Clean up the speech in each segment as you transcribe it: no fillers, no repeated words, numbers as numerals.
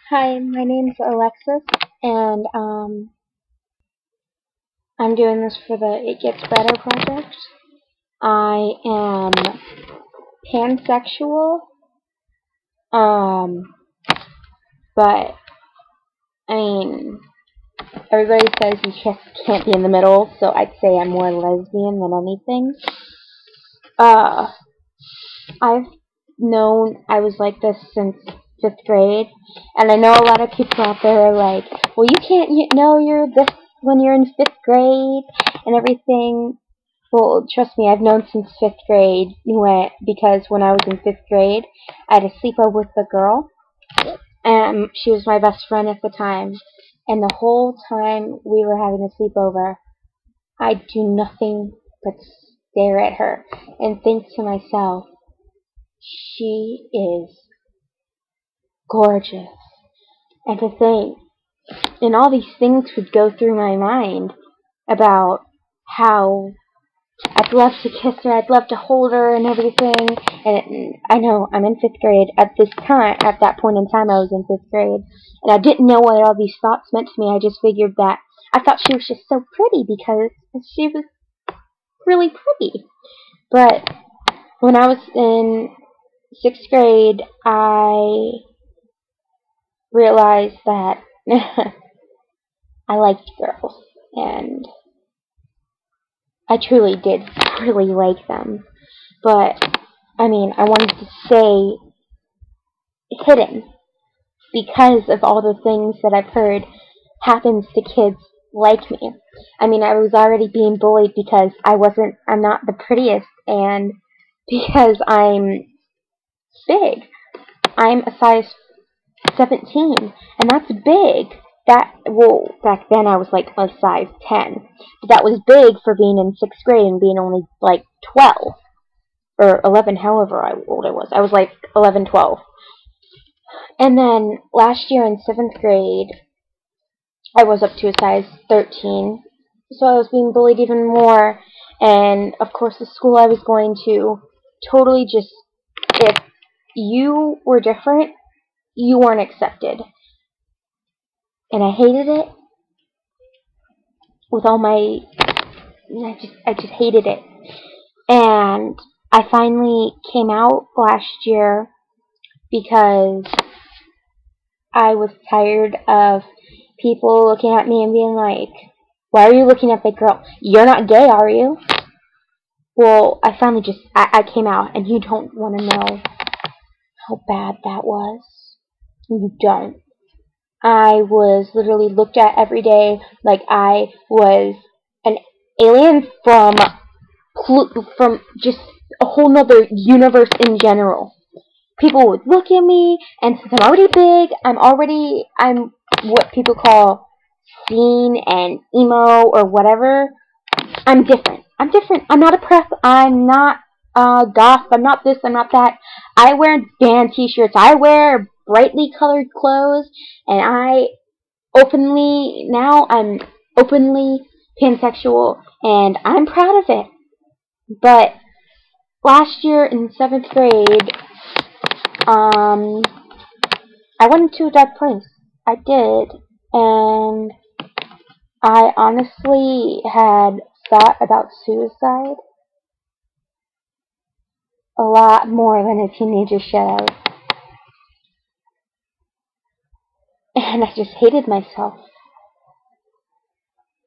Hi, my name's Alexis, and I'm doing this for the It Gets Better project. I am pansexual, um, but I mean, everybody says you just can't be in the middle, so I'd say I'm more lesbian than anything. I've known I was like this since 5th grade, and I know a lot of people out there are like, well, you can't know you're this when you're in 5th grade and everything. Well, trust me, I've known since 5th grade because when I was in 5th grade, I had a sleepover with a girl, and she was my best friend at the time. And the whole time we were having a sleepover, I'd do nothing but stare at her and think to myself, she is gorgeous. And to think, and all these things would go through my mind about how I'd love to kiss her, I'd love to hold her and everything. And I know I'm in 5th grade at this time. At that point in time, I was in 5th grade, and I didn't know what all these thoughts meant to me. I just figured that I thought she was just so pretty because she was really pretty. But when I was in 6th grade, I realized that I liked girls, and I truly did really like them. But, I mean, I wanted to stay hidden because of all the things that I've heard happens to kids like me. I mean, I was already being bullied because I'm not the prettiest, and because I'm big. I'm a size 17, and that's big. Back then I was like a size 10. But that was big for being in 6th grade and being only like 12. Or 11, however old I was. I was like 11, 12. And then last year in 7th grade, I was up to a size 13. So I was being bullied even more. And of course, the school I was going to totally just, if you were different, you weren't accepted. And I hated it with all my, I just hated it. And I finally came out last year because I was tired of people looking at me and being like, why are you looking at that girl? You're not gay, are you? Well, I finally I came out, and you don't want to know how bad that was. You don't. I was literally looked at every day like I was an alien from just a whole nother universe in general. People would look at me, and since I'm already big, I'm what people call seen and emo or whatever. I'm different. I'm different. I'm not a prep. I'm not goth. I'm not this. I'm not that. I wear band t-shirts. I wear brightly colored clothes, and I'm openly pansexual, and I'm proud of it. But last year in 7th grade, I went into a dark place. I did, and I honestly had thought about suicide a lot more than a teenager should have. And I just hated myself.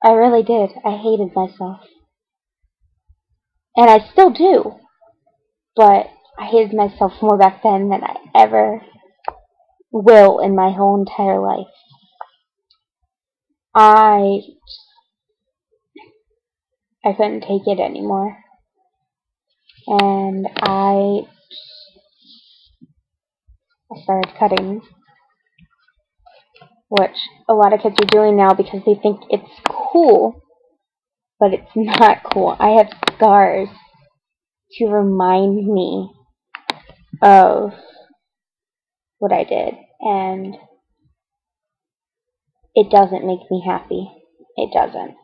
I really did. I hated myself. And I still do. But I hated myself more back then than I ever will in my whole entire life. I I couldn't take it anymore. And I started cutting, which a lot of kids are doing now because they think it's cool, but it's not cool. I have scars to remind me of what I did, and it doesn't make me happy. It doesn't.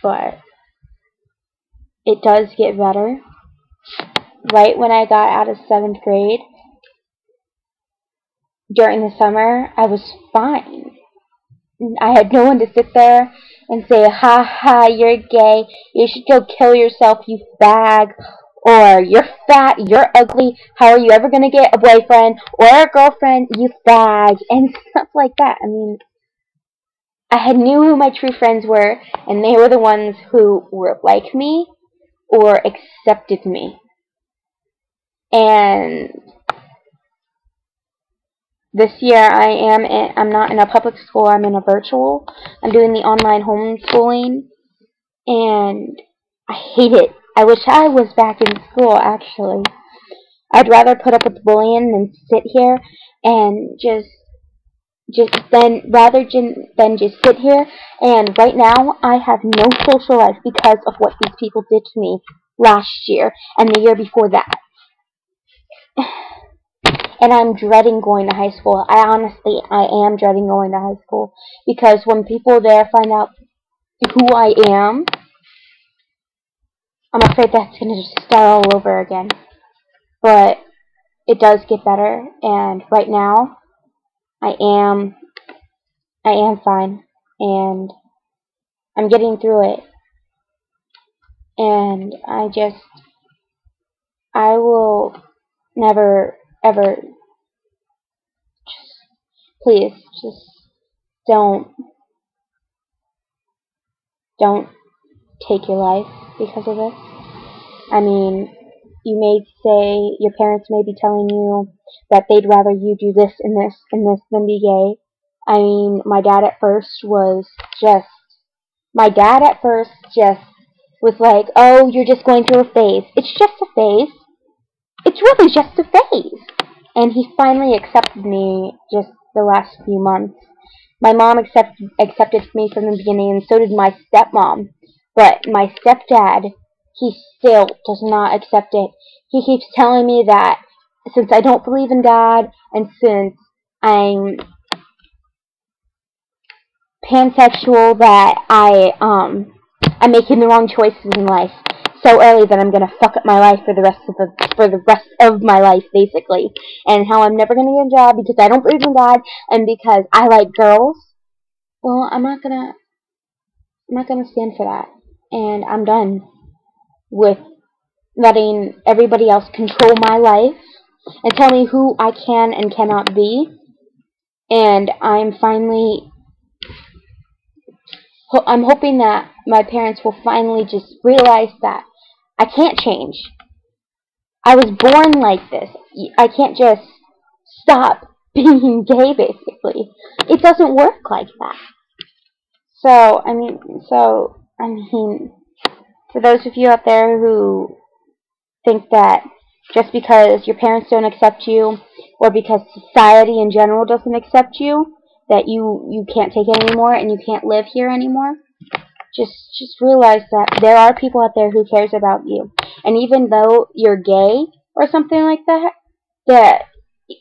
But it does get better. Right when I got out of 7th grade, during the summer, I was fine. I had no one to sit there and say, ha ha, you're gay, you should go kill yourself, you fag, or you're fat, you're ugly, how are you ever going to get a boyfriend or a girlfriend, you fag, and stuff like that. I mean, I had knew who my true friends were, and they were the ones who were like me or accepted me. And this year I'm not in a public school, I'm in a virtual. I'm doing the online homeschooling, and I hate it. I wish I was back in school, actually. I'd rather put up with bullying than sit here and than just sit here. And right now, I have no social life because of what these people did to me last year and the year before that. And I'm dreading going to high school. I am dreading going to high school because when people there find out who I am, I'm afraid that's going to just start all over again. But it does get better, and right now I am I am fine, and I'm getting through it. And I will never ever, please just don't don't take your life because of this. I mean, you may say, your parents may be telling you that they'd rather you do this and this and this than be gay. I mean, my dad at first just was like, oh, you're just going through a phase. It's just a phase. It's really just a phase. And he finally accepted me just the last few months. My mom accepted me from the beginning, and so did my stepmom. But my stepdad, he still does not accept it. He keeps telling me that since I don't believe in God, and since I'm pansexual, that I'm making the wrong choices in life so early that I'm gonna fuck up my life for the rest of my life, basically, and how I'm never gonna get a job because I don't believe in God and because I like girls. Well, I'm not gonna stand for that, and I'm done with letting everybody else control my life and tell me who I can and cannot be. And I'm hoping that my parents will finally just realize that I can't change. I was born like this. I can't just stop being gay, basically. It doesn't work like that. I mean, for those of you out there who think that just because your parents don't accept you, or because society in general doesn't accept you, that you can't take it anymore and you can't live here anymore, just realize that there are people out there who cares about you. And even though you're gay or something like that, that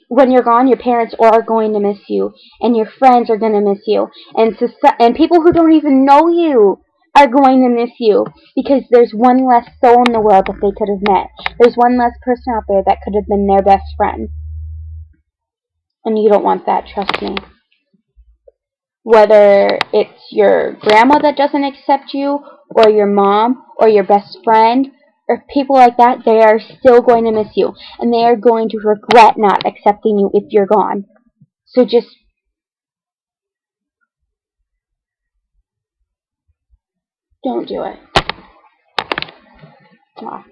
when you're gone, your parents are going to miss you, and your friends are going to miss you, and people who don't even know you are going to miss you, because there's one less soul in the world that they could have met. There's one less person out there that could have been their best friend. And you don't want that, trust me. Whether it's your grandma that doesn't accept you, or your mom, or your best friend, or people like that, they are still going to miss you. And they are going to regret not accepting you if you're gone. So just don't do it. Come on.